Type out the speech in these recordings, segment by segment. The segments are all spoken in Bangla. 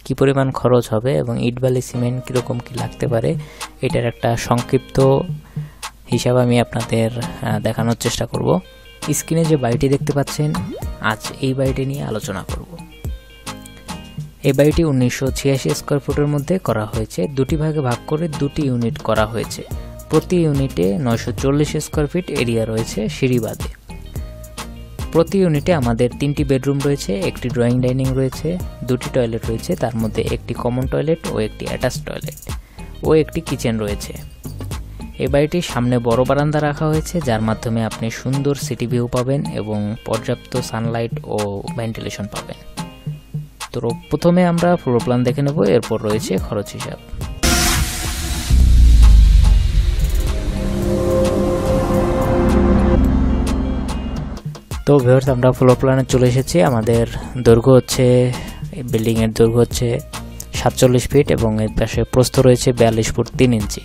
কি পরিমাণ খরচ হবে এবং ইট বালি সিমেন্ট কীরকম কি লাগতে পারে এটার একটা সংক্ষিপ্ত হিসাব আমি আপনাদের দেখানোর চেষ্টা করব। স্ক্রিনে যে বাড়িটি দেখতে পাচ্ছেন, আজ এই বাড়িটি নিয়ে আলোচনা করব। এই বাড়িটি 1986 স্কয়ার ফুটের মধ্যে করা হয়েছে। দুটি ভাগে ভাগ করে দুটি ইউনিট করা হয়েছে। প্রতি ইউনিটে 940 স্কয়ার ফিট এরিয়া রয়েছে সিঁড়ি বাদে। প্রতি ইউনিটে আমাদের 3টি বেডরুম রয়েছে, একটি ড্রয়িং ডাইনিং রয়েছে, 2টি টয়লেট রয়েছে, তার মধ্যে একটি কমন টয়লেট ও একটি অ্যাটাচ টয়লেট ও একটি কিচেন রয়েছে। এই বাড়িটির সামনে বড় বারান্দা রাখা হয়েছে, যার মাধ্যমে আপনি সুন্দর সিটি ভিউ পাবেন এবং পর্যাপ্ত সানলাইট ও ভেন্টিলেশন পাবেন। তো প্রথমে আমরা ফ্লোর প্ল্যান দেখে নেব, এরপর রয়েছে খরচ হিসাব। তো ভিউয়ার্স, আমরা ফ্লোর প্ল্যানে চলে এসেছি। আমাদের দৈর্ঘ্য হচ্ছে, বিল্ডিং এর দৈর্ঘ্য হচ্ছে 47 ফিট এবং এর পাশে প্রস্থ রয়েছে 42 ফুট 3 ইঞ্চি।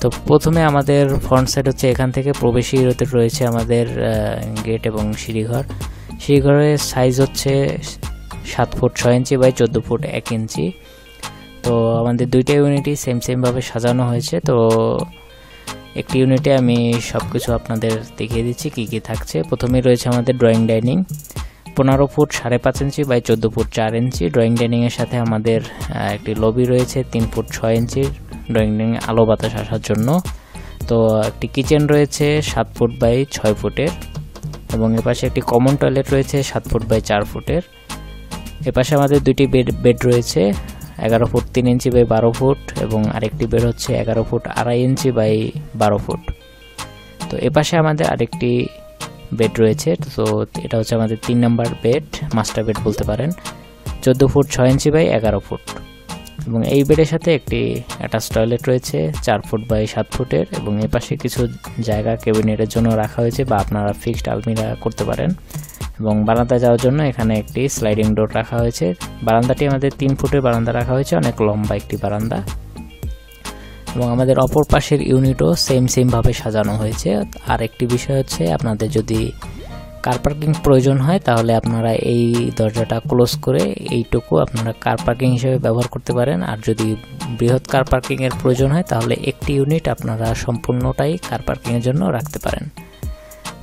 তো প্রথমে আমাদের ফ্রন্ট সাইড হচ্ছে, এখান থেকে প্রবেশই রয়েছে আমাদের গেট এবং সিঁড়িঘর। সিঁড়িঘরের সাইজ হচ্ছে 7 ফুট 6 ইঞ্চি বাই 14 ফুট 1 ইঞ্চি। তো আমাদের দুইটা ইউনিটই সেম ভাবে সাজানো হয়েছে। তো একটি ইউনিটে আমি সবকিছু আপনাদের দেখিয়ে দিচ্ছি কি কি থাকছে। প্রথমেই রয়েছে আমাদের drawing dining, 15 foot 5.5 inch by 14 foot 4 inch. Drawing dining এর সাথে আমাদের একটি লবি রয়েছে 3 ফুট 6 ইঞ্চি, ড্রয়িং ডাইনিং আলো বাতাস আসার জন্য। তো একটি কিচেন রয়েছে 7 ফুট বাই 6 ফুটের এবং এপাশে একটি কমন টয়লেট রয়েছে 7 ফুট বাই 4 ফুটের। এপাশে আমাদের দুইটি বেড রয়েছে 11 ফুট 3 ইঞ্চি বাই 12 ফুট এবং আরেকটি বেড হচ্ছে 11 ফুট 2.5 ইঞ্চি বাই 12 ফুট। তো এপাশে আমাদের আরেকটি বেড রয়েছে। তো এটা হচ্ছে আমাদের 3 নম্বর বেড, মাস্টার বেড বলতে পারেন, 14 ফুট 6 ইঞ্চি বাই 11 ফুট এবং এই বেডের সাথে একটি অ্যাটাচ টয়লেট রয়েছে 4 ফুট বাই 7 ফুটের এবং এপাশে কিছু জায়গা ক্যাবিনেটের জন্য রাখা হয়েছে বা আপনারা ফিক্সড আলমিরা করতে পারেন। এবং বারান্দা যাওয়ার জন্য এখানে একটি স্লাইডিং ডোর রাখা হয়েছে। বারান্দাটি আমাদের 3 ফুটের বারান্দা রাখা হয়েছে, অনেক লম্বা একটি বারান্দা। এবং আমাদের অপর পাশের ইউনিটও সেম ভাবে সাজানো হয়েছে। আর একটি বিষয় হচ্ছে, আপনাদের যদি কার পার্কিং প্রয়োজন হয় তাহলে আপনারা এই দরজাটা ক্লোজ করে এইটুকু আপনারা কার পার্কিং হিসেবে ব্যবহার করতে পারেন। আর যদি বৃহৎ কার পার্কিং এর প্রয়োজন হয় তাহলে একটি ইউনিট আপনারা সম্পূর্ণটাই কার পার্কিং এর জন্য রাখতে পারেন।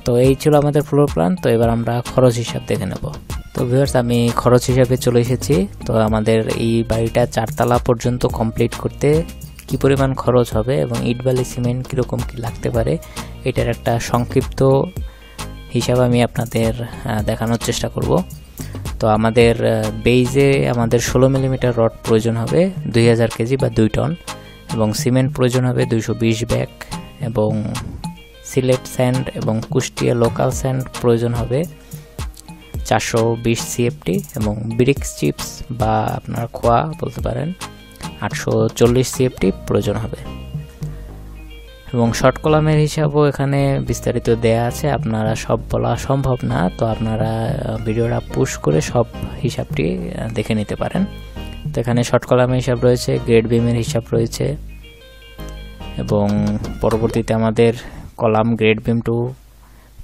তো এই ছিল আমাদের ফ্লোর প্ল্যান। তো এবার আমরা খরচ হিসাব দেখে নেব। তো ভিউয়ার্স, আমি খরচ হিসাবে চলে এসেছি। তো আমাদের এই বাড়িটা 4 তলা পর্যন্ত কমপ্লিট করতে কি পরিমাণ খরচ হবে এবং ইট বালি সিমেন্ট কীরকম কি লাগতে পারে এটার একটা সংক্ষিপ্ত হিসাব আমি আপনাদের দেখানোর চেষ্টা করব। তো আমাদের বেইজে আমাদের 16 মিলিমিটার রড প্রয়োজন হবে 2000 কেজি বা 2 টন এবং সিমেন্ট প্রয়োজন হবে 220 ব্যাগ এবং সিলেট স্যান্ড এবং কুষ্টিয়া লোকাল স্যান্ড প্রয়োজন হবে 420 সিএফটি এবং ব্রিক্স চিপস বা আপনার খোয়া বলতে পারেন 840 সিএফটি প্রয়োজন হবে। এবং শর্ট কলামের হিসাবও এখানে বিস্তারিত দেয়া আছে, আপনারা সব বলা সম্ভব না, তো আপনারা ভিডিওটা পুশ করে সব হিসাবটি দেখে নিতে পারেন। তো এখানে শর্ট কলামের হিসাব রয়েছে, গ্রেড বিমের হিসাব রয়েছে এবং পরবর্তীতে আমাদের column grade beam to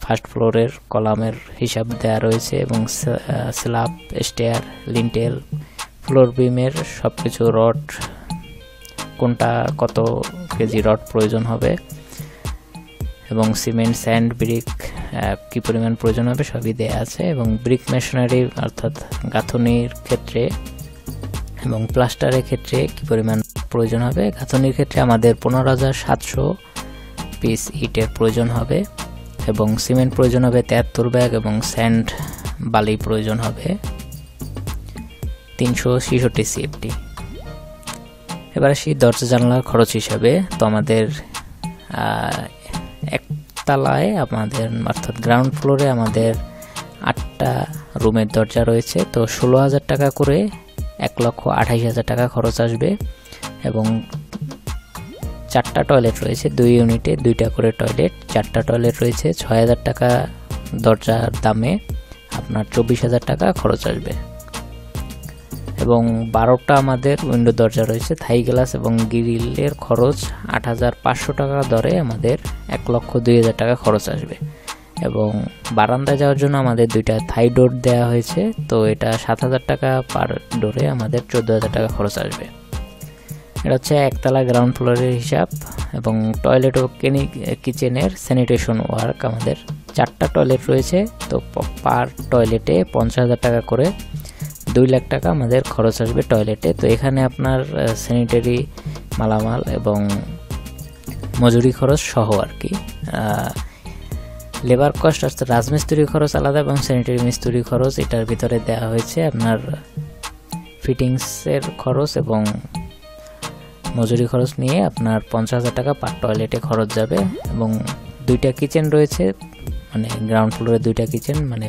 first ফ্লোরের কলামের হিসাব দেয়া রয়েছে এবং স্ল্যাব, স্টেয়ার, লিন্টেল, ফ্লোর বিমের সবকিছু রড, কোনটা কত কেজি রড প্রয়োজন হবে এবং সিমেন্ট, স্যান্ড, ব্রিক কি পরিমাণ প্রয়োজন হবে সবই দেয়া আছে। এবং ব্রিক মেশনারি অর্থাৎ গাঁথনির ক্ষেত্রে এবং প্লাস্টারের ক্ষেত্রে কি পরিমাণ প্রয়োজন হবে। গাঁথনির ক্ষেত্রে আমাদের 15,700 পিস ইটের প্রয়োজন হবে এবং সিমেন্ট প্রয়োজন হবে 73 ব্যাগ এবং স্যান্ড বালি প্রয়োজন হবে 366 সিএফটি। এবার আসি দরজা জানলার খরচ হিসাবে। তো আমাদের একতলায় আমাদের অর্থাৎ গ্রাউন্ড ফ্লোরে আমাদের 8টা রুমের দরজা রয়েছে। তো 16,000 টাকা করে 1,28,000 টাকা খরচ আসবে এবং 4টা টয়লেট রয়েছে 2 ইউনিটে, 2টা করে টয়লেট, 4টা টয়লেট রয়েছে 6,000 টাকা দরজার দামে আপনার 24,000 টাকা খরচ আসবে। এবং 12টা আমাদের উইন্ডো দরজা রয়েছে, থাই গ্লাস এবং গ্রিলের খরচ 8,500 টাকা দরে আমাদের 1,02,000 টাকা খরচ আসবে। এবং বারান্দায় যাওয়ার জন্য আমাদের দুইটা থাই ডোর দেওয়া হয়েছে। তো এটা 7,000 টাকা পার ডোরে আমাদের 14,000 টাকা খরচ আসবে। এটা হচ্ছে একতলা গ্রাউন্ড ফ্লোরের হিসাব। এবং টয়লেট ও কিচেনের স্যানিটেশন ওয়ার্ক, আমাদের 4টা টয়লেট রয়েছে। তো পার টয়লেটে 50,000 টাকা করে 2 লাখ টাকা আমাদের খরচ আসবে টয়লেটে। তো এখানে আপনার স্যানিটারি মালামাল এবং মজুরি খরচ সহ আর কি। লেবার কস্ট আসছে রাজমিস্ত্রি খরচ আলাদা এবং স্যানিটারি মিস্ত্রি খরচ এটার ভিতরে দেওয়া হয়েছে। আপনার ফিটিংসের খরচ এবং মজুরি খরচ নিয়ে আপনার 50,000 টাকা পার টয়লেটে খরচ যাবে। এবং 2টা কিচেন রয়েছে, মানে গ্রাউন্ড ফ্লোরে 2টা কিচেন, মানে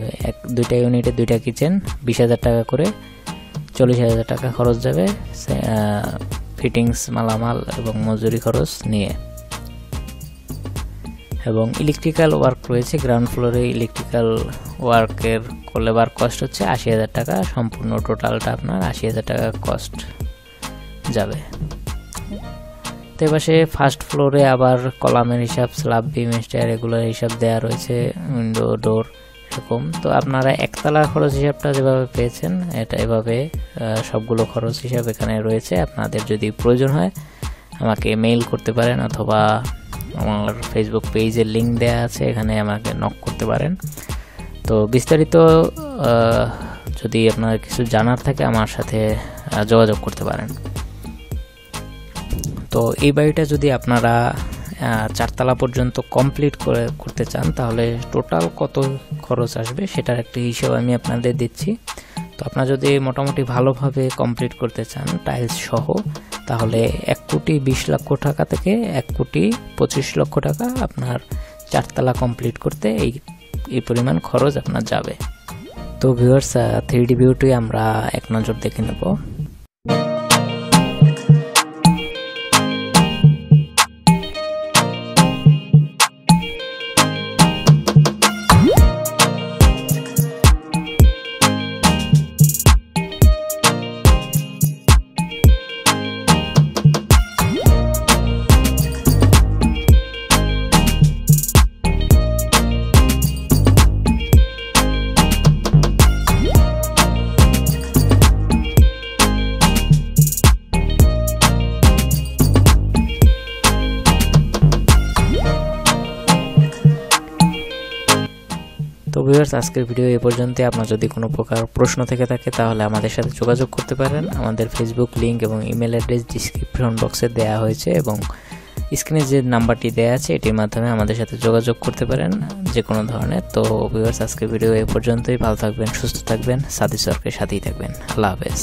2টা ইউনিটে 2টা কিচেন, 20,000 টাকা করে 40,000 টাকা খরচ যাবে ফিটিংস মালামাল এবং মজুরি খরচ নিয়ে। এবং ইলেকট্রিক্যাল ওয়ার্ক রয়েছে গ্রাউন্ড ফ্লোরে। ইলেকট্রিক্যাল ওয়ার্কের লেবার কস্ট হচ্ছে 80,000 টাকা। সম্পূর্ণ টোটালটা আপনার 80,000 টাকা কস্ট যাবে। তো এপাশে ফার্স্ট ফ্লোরে আবার কলামের হিসাব, স্ল্যাব, বিম, স্টায়ার এগুলোর হিসাব দেওয়া রয়েছে, উইন্ডো, ডোর এরকম। তো আপনারা একতলার খরচ হিসাবটা যেভাবে পেয়েছেন এটা এভাবে সবগুলো খরচ হিসাব এখানে রয়েছে। আপনাদের যদি প্রয়োজন হয় আমাকে মেইল করতে পারেন, অথবা আমার ফেসবুক পেজের লিঙ্ক দেওয়া আছে, এখানে আমাকে নক করতে পারেন। তো বিস্তারিত যদি আপনার কিছু জানার থাকে আমার সাথে যোগাযোগ করতে পারেন। তো এই বাড়িটা যদি আপনারা 4 তলা পর্যন্ত কমপ্লিট করতে চান তাহলে টোটাল কত খরচ আসবে সেটার একটা হিসাব আমি আপনাদের দিচ্ছি। তো আপনারা যদি মোটামুটি ভালোভাবে কমপ্লিট করতে চান টাইলস সহ, তাহলে 1,20,00,000 টাকা থেকে 1,25,00,000 টাকা আপনার 4 তলা কমপ্লিট করতে এই পরিমাণ খরচ আপনার যাবে। তো ভিউয়ার্স, 3D ভিউটি আমরা এক নজর দেখে নেব। তো ভিউয়ার্স, আজকের ভিডিও এই পর্যন্ত। আপনার যদি কোনো প্রকার প্রশ্ন থেকে থাকে তাহলে আমাদের সাথে যোগাযোগ করতে পারেন। আমাদের ফেসবুক লিঙ্ক এবং ইমেল অ্যাড্রেস ডিসক্রিপশন বক্সে দেওয়া হয়েছে, এবং স্ক্রিনে যে নাম্বারটি দেওয়া আছে এটির মাধ্যমে আমাদের সাথে যোগাযোগ করতে পারেন যে কোনো ধরনের। তো ভিউয়ার্স, আজকের ভিডিও এই পর্যন্তই। ভালো থাকবেন, সুস্থ থাকবেন, সাদি সরকারের সাথেই থাকবেন। আল্লাহ হাফেজ।